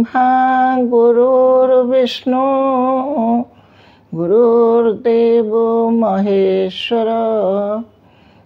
ब्रह्मा गुरुर्विष्णु गुरुर्देव महेश्वर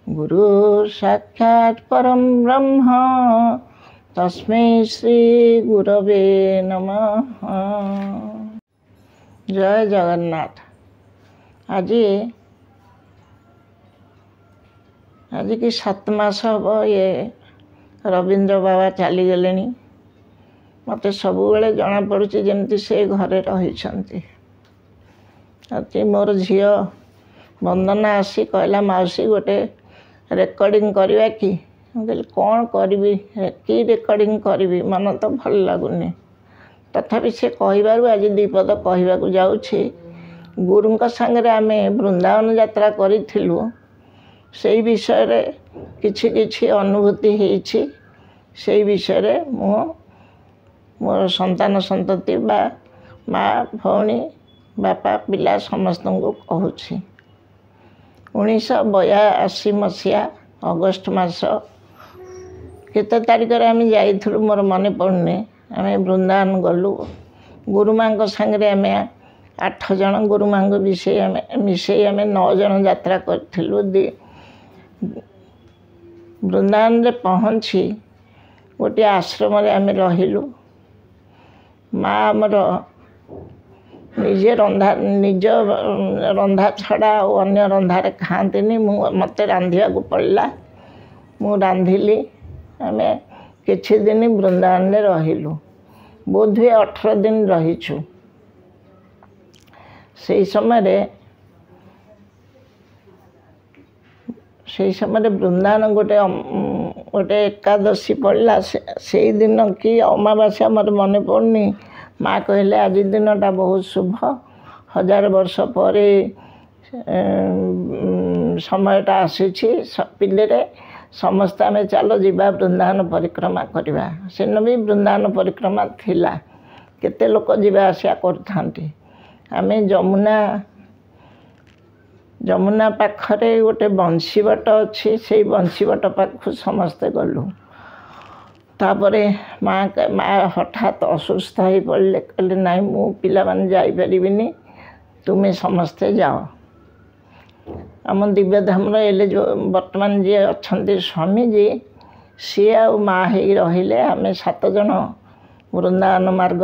गुरु साक्षात् परम ब्रह्म तस्मै श्री गुरवे नमः। जय जगन्नाथ। आज की 7 मास हम ये रवींद्र बाबा चली गले। मत सबुबले जना पड़ुची जमती से घरे रही। मोर झील वंदना आसी कहला मौसी गोटे रेकर्डिंग करवा कि कहली कौन करी कि रेकर्डिंग करी मन तो भल लगुनि। तथापि से कहबारू आज 2 पद कहवाक जाऊँगी। गुरुंक सांगरे आमे वृंदावन यात्रा करिथिलु से विषय रे किछि अनुभूति होइछि। से विषय मोर संतान संतति बा माँ भौणी बापा पिला समस्त को कहूँ। 1982 मसीहा अगस्ट मास केते तारीख आम जाइलु मोर मन पड़ुनी। आम वृंदावन गलु गुरुमा सांगे आम 8 जन गुरुमा मिसई आम 9 जन यात्रा करूँ। वृंदावन रे पहुँची गोटे आश्रम आम रहिलु। माँ आमर निजे निज रंधा छड़ा और अन्य रंधारे खाँतीनि। मत रांधिया पड़ा मु रांधिली। आम किछि दिन वृंदावन में रहिलु। बोधे 18 दिन रहीछु। से समय वृंदावन गोटे एकादशी पड़ा। से दिन कि अमावास्या मत मन पड़नी। माँ कहले आज दिनटा बहुत शुभ। 1000 वर्ष पर समयटा आसी पिले समस्त आम चलो जीवा वृंदावन परिक्रमा करवा। सेन भी वृंदावन परिक्रमा थिला। केते लोक जीवा आसिया करथांती। आमे जमुना पाखरे गोटे बंशीबाट अच्छी से बंशीबाट पाख समस्ते गलु। तापरे माँ हठात असुस्थ हो पड़े। कहले नाई मु पिला माने जाई परिबिनी तुम्हें समस्ते जाओ। आम दिव्यधाम एले जो वर्तमान जी अच्छा स्वामी जी सी आ माँ हो रहिले। आम 7 जन वृंदावन मार्ग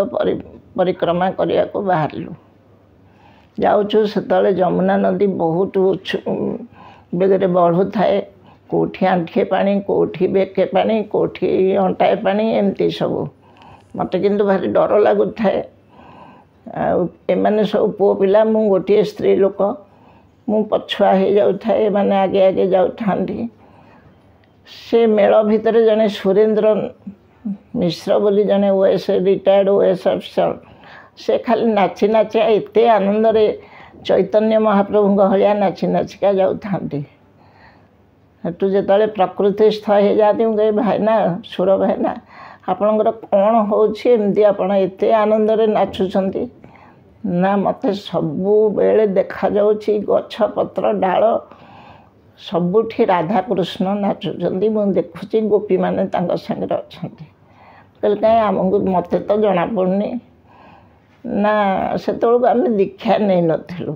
परिक्रमा करने को बाहरलु। जाऊँ से जमुना नदी बहुत बेगरे बढ़ु थाए। कोठी आंठिए पानी कोठी बेके पानी कोठी अंटाए पानी एमती सब। मत किंतु भारी डर लगु थाए। एमाने सब पुओ पिला मु गोटे स्त्री लोक मु पछुआ हो जाऊ थाए। माने आगे आगे जाऊ थांती। से मेल भितर जने सुरेंद्र मिश्र बोली जने ओएस रिटायर्ड ओएस अफिसर से खाली नाची नाची एते आनंद रे चैतन्य महाप्रभु भलिया नाची नाचिका जाऊ थांती। हेतु जो प्रकृतिस्थ हो जाती कहे भाईना सुर भाईना आपणकर कौन होमती आपण एत आनंद रे नाचुंट ना। मत सबु बेले देखा जाउछि गछ पत्र डाल सबुठी राधाकृष्ण नाचुंट। मुझे देखुची गोपी माने तांका संगे अछंती। कहले कहीं आमको मत तो जना पड़नी ना। से आम दीक्षा नहीं नथिलु।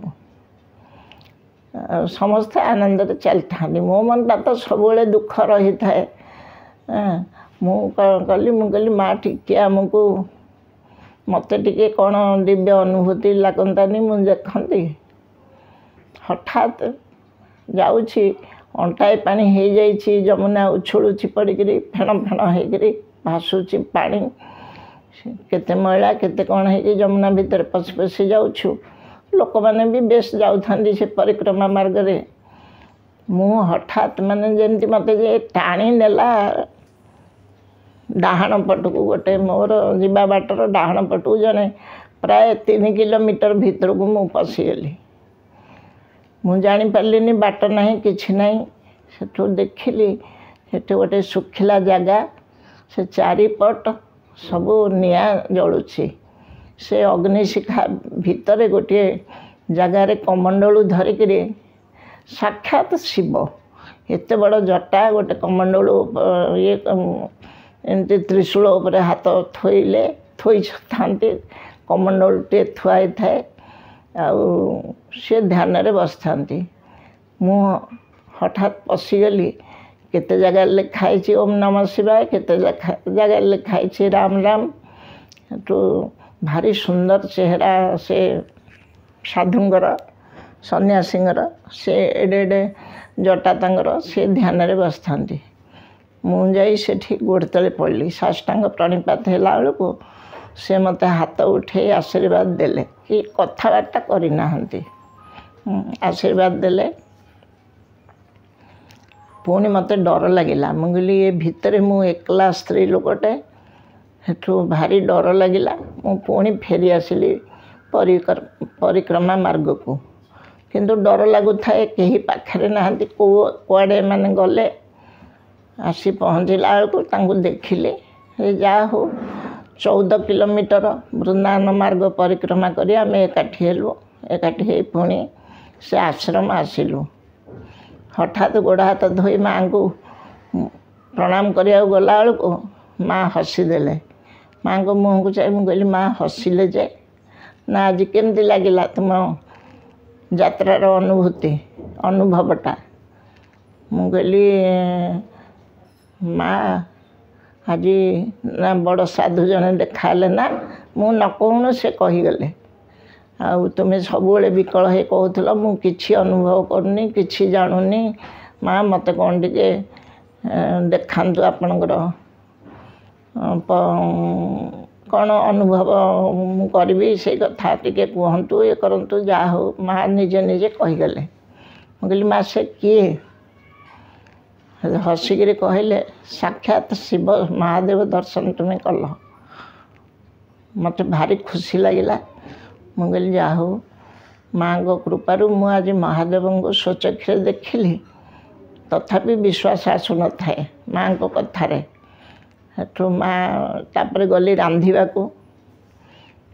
समस्ते आनंद चलता। मो मनटा तो सब दुख रही थाए। मुझे माँ टिके आमको मत टिके कौन दिव्य अनुभूति लगतानी मुझे देखती। हठात जाऊँगी अंटाए पानी हो जाइए। जमुना उछुलुची पड़करी फेण फेण होकर भासुची पानी। केते मैला केते कौन है जमुना भितर पशि पशि जाऊँ। लोक मैंने भी बेस जाऊँ से परिक्रमा मार्ग रे। मु हठात माने जमती मत टाणी नेला डाहाण पटू गोटे मोर जीवा बाटर डाहाण पटू जने प्राय 3 किलोमीटर भीतर को मु पशिगली। मु जानी पारलिनी बाट नहीं किछि नहीं। सेठू देखिली सेठू गोटे सुखिला जगह से चारिपट सबू निआ जलुछि। से अग्निशिखा भितर गोटे जगार कमंडलू धरिक साक्षात शिव एत बड़ जटा गोटे कमंडलू ये एमती त्रिशूल उपर हाथ थोइले थोई थांती कमंडलटे थुआई थाए से ध्यान रे बस थांती मु हठात पशिगली केते जगह लिखाई ओम नमः शिवाय केते जगह लिखाई राम राम तो भारी सुंदर चेहरा से साधुंगर सन्यासींगर से एडे एडे जटा तांगर से ध्यान रे बस थांती मुझे से गोड़ तले पड़ली साष्टांग प्रणिपात होला बेलू से मत हाथ उठे आशीर्वाद देले कि कथबार्ता करना आशीर्वाद देले पुणी मत डर लगिला मुझे ये भितर मु एकला स्त्री लोकटे हेठू भारी डर लगिला मु पुणी फेरी आसिली परिक्रमा मार्ग को किंतु डर लगुए कहीं पाखे ना कड़े माने गले आसी पहुँचला बेलू देखिले जा हो 14 किलोमीटर वृंदावन मार्ग परिक्रमा करी आम एकाठी हेलु एकाठी हे पुणी से आश्रम आसिलु हठात गोड़ हाथ धोई माँ को प्रणाम करिया गला बेलू माँ हसीदेले माँ को मुँह को चाहे मुझे कहली माँ हसिले जाए ना आज केमती लगिला तुम यात्रार अनुभूति अनुभवटा मुझे कहली माँ आज ना बड़ साधु जने देखाले ना मु न कहून से कहीगले आउ तुम्हें सबुले विकल हे कहूल मु किछि अनुभव करनी किछि जानुनी माँ मत कौन टिके देखातु आपणकर कौन अनुभव मु करी से कथा टिके कहतु ये करंतु जा हो माँ निजे निजे कहीगले मुझे कहली माँ से किए हसिकी कहले साक्षात शिव महादेव दर्शन तुम्हें कल मत भारी खुशी लगिला मुझे जा हो माँ को कृपारू मु आज महादेव को स्वचक्षुरे देखिली तथापि विश्वास आसुन थाए माँ को कथारे हेठू माँ तापर गली रांधिबा को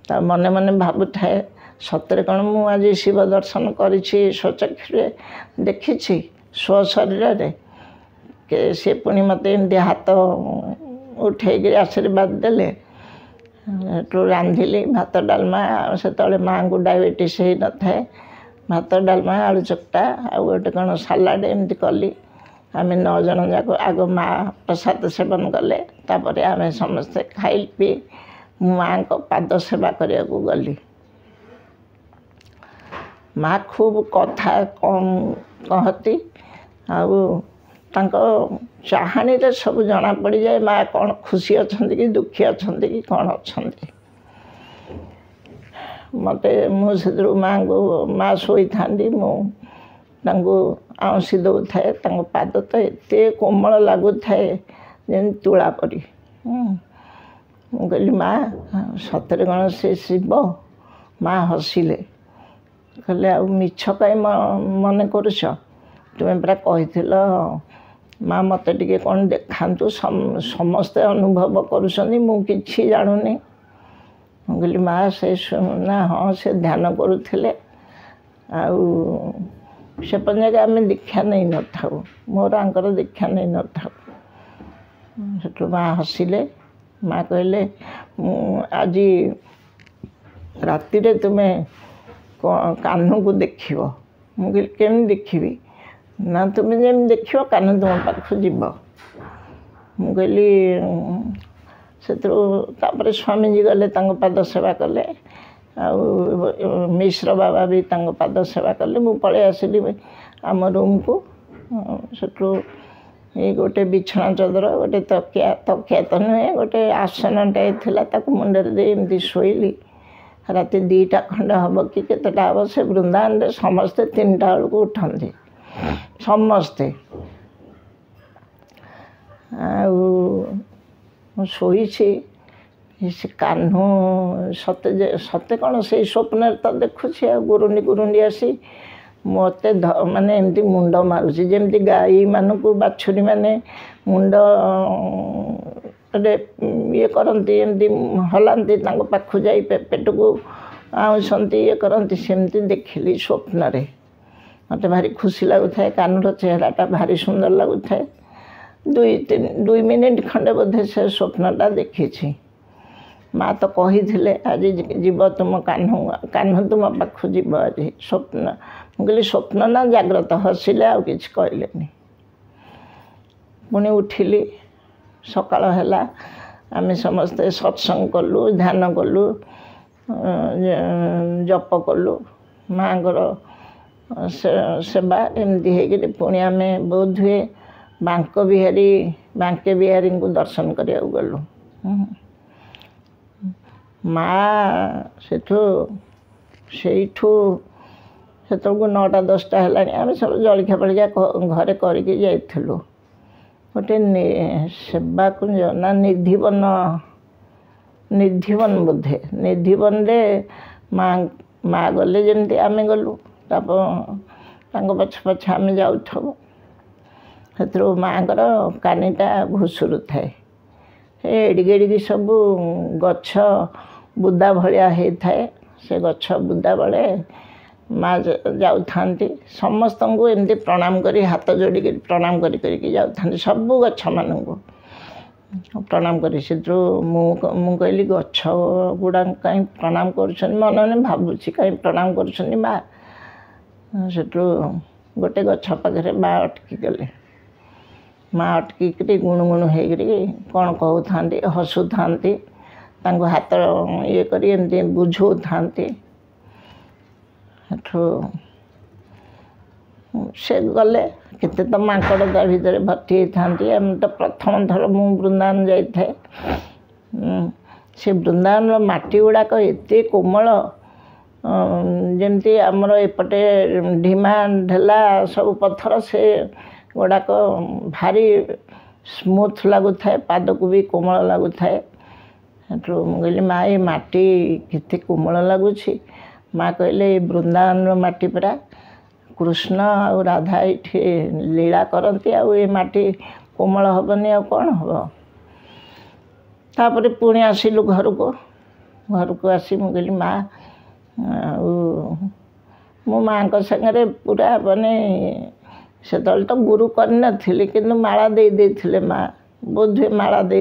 ता मने मने भाबुए सतरे कौन मु आज शिव दर्शन करिछि स्वचक्षुरे देखिछि स्व शरीर रे के से पुणी मत एमती हाथ उठे आशीर्वाद देले तो रांधिली भात डालमा से माँ को डायबिटीज हो न थाए भात डालमा आलू चकटा आ गोटे कौन सालाड एमती कली आम 9 जन जाक आग माँ प्रसाद सेवन कले तापर आम समस्ते खाई पी माँ को पाद सेवा करने को गली माँ खूब कथा कम कहती चाहानी रे सब जना पड़ जाए माँ कौन खुशी अच्छा कि दुखी अच्छा कि कौन अच्छा मत मुझे माँ को माँ शोई था आउसी दौ थाए पाद तो एत कोमल लगुए जमी तुला परी कहली माँ सतरे कौन से शिव माँ हसिले कहले आ मिछ कहीं मन करुछ तुम्हें पूरा कही माँ मत टे कौन देखातु समस्ते अनुभव करुँच मुझे जानुनी कहली माँ से ना हाँ से ध्यान करुले से पंजाक आम दीक्षा नहीं न था मोर आंकर दीक्षा नहीं न था से माँ हसिले माँ कहले आज राति तुम्हें कान्हू को देख मुझे केम देखी ना तुम्हें जमी देख कान्ह तुम पाख जीव मुझे से स्वामीजी गले पाद सेवा कले मिश्र बाबा भी पाद सेवा कले मु पलि आसली आम रूम को सेठू ये गोटे बिछना चदर गोटे तकिया तो नुहे गोटे आसनटे था मुंडे दे एमती शोली राति 2टा खंडे हम कि केतेटा हम से वृंदावन रे समस्ते 3टा बेलू उठती समस्ते शोई से कान्हू सते सते कौन से स्वप्न तो देखुची गुरुंडी गुरुंडी आसी मत माने एमती मुंड मारुची जमती गाई मानक बाछुरी माने मुंड ये करती एमती हलांती पाख जा पेट को आउंसती ये करती सेमती देखिली स्वप्न रे मत भारी खुशी लगुए कानूर चेहराटा भारी सुंदर लगुए 2 मिनिट खंडे बोधे से स्वप्नटा देखी माँ तो कही आज जीव तुम कान्ह तुम पाख जीव आज स्वप्न मुझे स्वप्न ना जाग्रत हसिले आ कि कहले पुणी उठिली सकाळ है आम समस्ते सत्संग कलु ध्यान कलु जप कलु माँ सेवा एमती है पुणी आम बोध हुए बांके बिहारी को दर्शन करा गलु माँ सेठू से 9टा 10टा है आम सब जलखिया फलिया घरे करके जाइलु गोटे सेवा कुंज ना निधिवन बोधे निधिवन रे माँ गले जमी आम गलु पछ पछ आम जाऊँ से माँ कानीटा घुसुरु थाए एडिकी सब गछ बुदा भाया होता है से गछ बुदा बेले माँ जाऊँ समस्त को एमती प्रणाम करी हाथ जोड़ी प्रणाम करके जाऊँ सबू गछ मानू प्रणाम कर कहली गछ गुड़ा कहीं प्रणाम कर मन मन भावुँ कहीं प्रणाम कर माँ से गोटे गछ पाखे माँ अटकी गले माँ अटकिक गुणुगुणु कौन कहते हसु था हाथ ये करी बुझौ था से गले केते तो माकड़ ता भीतर भर्ती होती आम तो प्रथम थर मु वृंदावन जाए से वृंदावन माटी गुड़ाक एत कोमल जमती आमर एपटे ढीमा ढेला सब पत्थर से गुड़ाक भारी स्मूथ लगुए पाद को भी कोमल लगुए कहली माँ ये माटी केते कोमल लगुच माँ कहले वृंदावन माटी परा कृष्ण और राधा ये लीला करती ये माटी कोमल हेनी आ कौन हम तापर पुणी आसिलु घर को आसी मुझे माँ मो माँ सागर पूरा माने से तो गुरु करनी कि माला दे माँ बोधे माला दे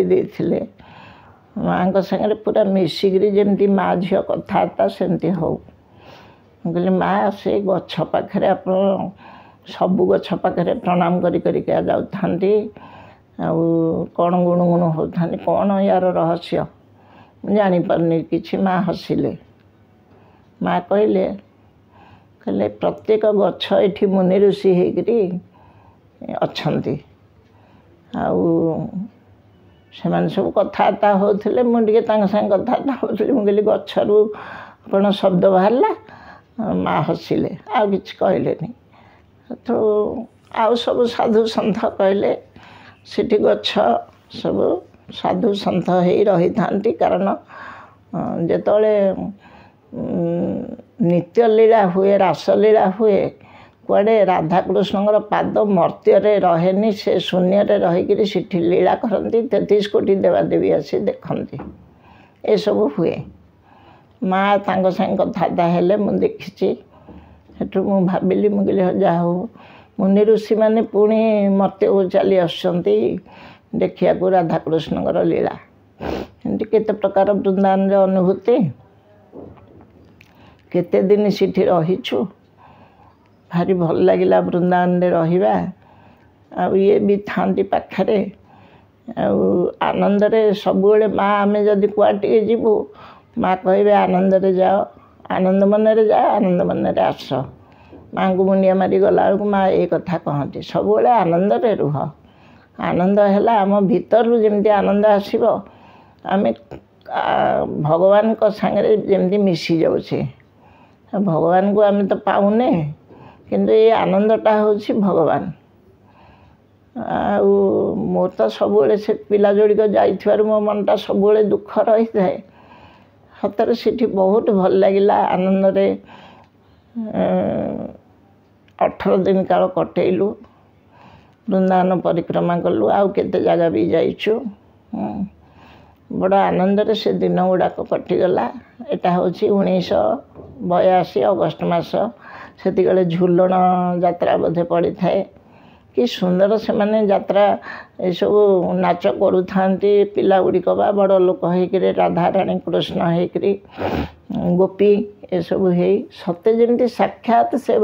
माँ सागर पूरा मिसिकी जमी माँ झी कथबार्ता सेमती हो कहली माँ से गछ पाखे आप सबू गछ पाखे प्रणाम करके जाऊँ कौन गुणुगुण होता कौन यार रहस्य जापारनी कि माँ हसिले माँ कहले प्रत्येक गछ ये मुनि ऋषि होकरी अच्छा से सब कथबार्ता होते मुझे संगे कथबार्ता होती मुझे गचरू कौन शब्द बाहरला माँ हसिले आ कि कहले तो आउ सब साधु सन्थ कहले सिटी गछ सब साधु सन्थ हो रही था कारण जिते नित्य लीला हुए रासलीला हुए कुआड़े राधाकृष्ण पाद मर्त्य रहे से शून्य रहीकि सिटी लीला करती 33 कोटी देवादेवी आसी देखती ये सब हुए माँ तांको संग कथबार्ता हेले मुझे देखी सेठू मु भाविली मुझे जहा हो मुनि ऋषि मैंने पुणी मर्त्य को चली आसुँच देखा राधाकृष्ण लीला एमती केते प्रकार वृंदावन अनुभूति केते दिन सिठी रहीछु भारी भल लगिला वृंदावन रहिबा आ ये भी थांती पाखरे आनंद रे सबुले माँ आम जदि कुआटे जीवु माँ कहे आनंद रे जाओ आनंद मन रे जाओ आनंद मन रे आस माँ को मुंडिया मारी गला बेलू माँ ये कथा कहती सबुले आनंद रे रुह आनंद है आम भीतर जमी आनंद आसो आम भगवान को सांगे जमी मिसी जाऊे भगवान को आम तो पाऊने किंतु ये आनंदटा हूँ भगवान मोर तो सबुले से पिला जोड़िक जाइथिबारु मो मनटा सबुले दुख रही थाए सतरे सिठी बहुत भल लगिला आनंद रे 18 दिन काल कटेलु वृंदावन परिक्रमा कलु आउ केते जगह भी जाइछु बड़ आनंद रे से दिन गुड़ाक कटिगला एटा हूँ 1982 अगस्ट मास से झुलण यात्रा बोधे पड़ी थाए कि सुंदर से माने यात्रा ये सब नाच करूथांती पिला गुड़िक बा बड़ लोक होकर राधा रानी कृष्ण होकर गोपी ये सब है सत्य जमी साक्षात से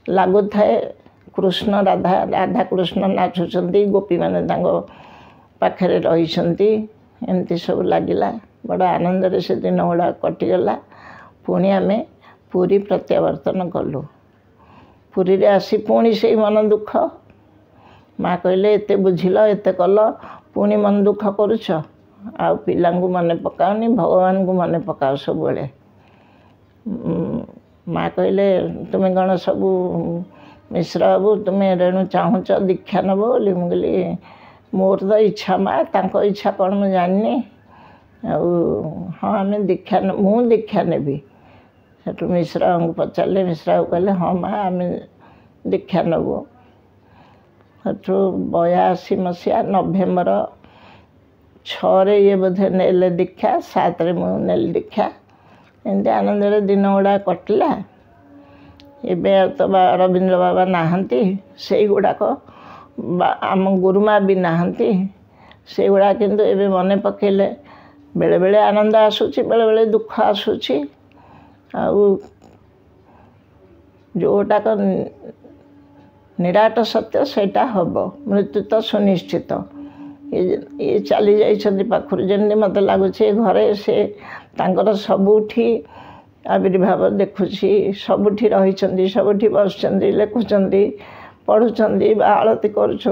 लगुए कृष्ण राधा राधा कृष्ण नाचुंट गोपी मैंने पाखे रही एमती सब लगिला बड़ आनंद से दिन गुड़ा कटिगला पुणी आम पुरी प्रत्यावर्तन कलु पुरी रे आसी पुणी से मन दुख माँ कहले एते बुझिल एते कल पुणी मन दुख करुछ आ पिला मन पकाओनी भगवान को मन पकाओ सब बेले माँ कहले तुम्हें कौन सब मिश्र बाबू तुम्हें रेणु चाहूच दीक्षा नब बोली मुझे मोर तो इच्छा माँ तांको इच्छा कौन मुझे जानी हाँ आम दीक्षा मु दीक्षा नेबी सेठू मिश्रा को पचारे मिश्रा को कहले हाँ माँ आम दीक्षा नबू सेठू 82 मसीहा नवेम्बर 6 ये बोधे नेले दीक्षा 7 मुझे दीक्षा एमती आनंद दिन गुड़ा कटिला एवं तो रवींद्र बाबा नहांती से गुड़ाक आम गुरुमा भी नहांती से गुड़ा किंतु एवं मन पकेले बेले बेले आनंद आसूची बेले बेले दुख आसूची जोटाक निराट सत्य सेटा हम मृत्यु तो सुनिश्चित ये चली जाइछन्ति पाखुर जमी मत लगुच घरे से तांकर सबुठी आविर्भाव देखुची सबुठी रही सबुठी बस लिखुंट पढ़ुंट आलती करुँच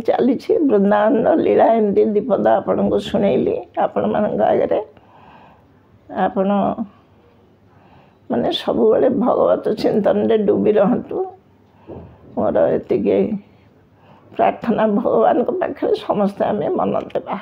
चली वृंदावन लीला एमती दीपद आपण को शुणेली आपण मान आगे आपण माने सब बेले भगवत चिंतन रे डूबी रहतु मोर एति प्रार्थना भगवान को पाखे समस्त आम मन देवा।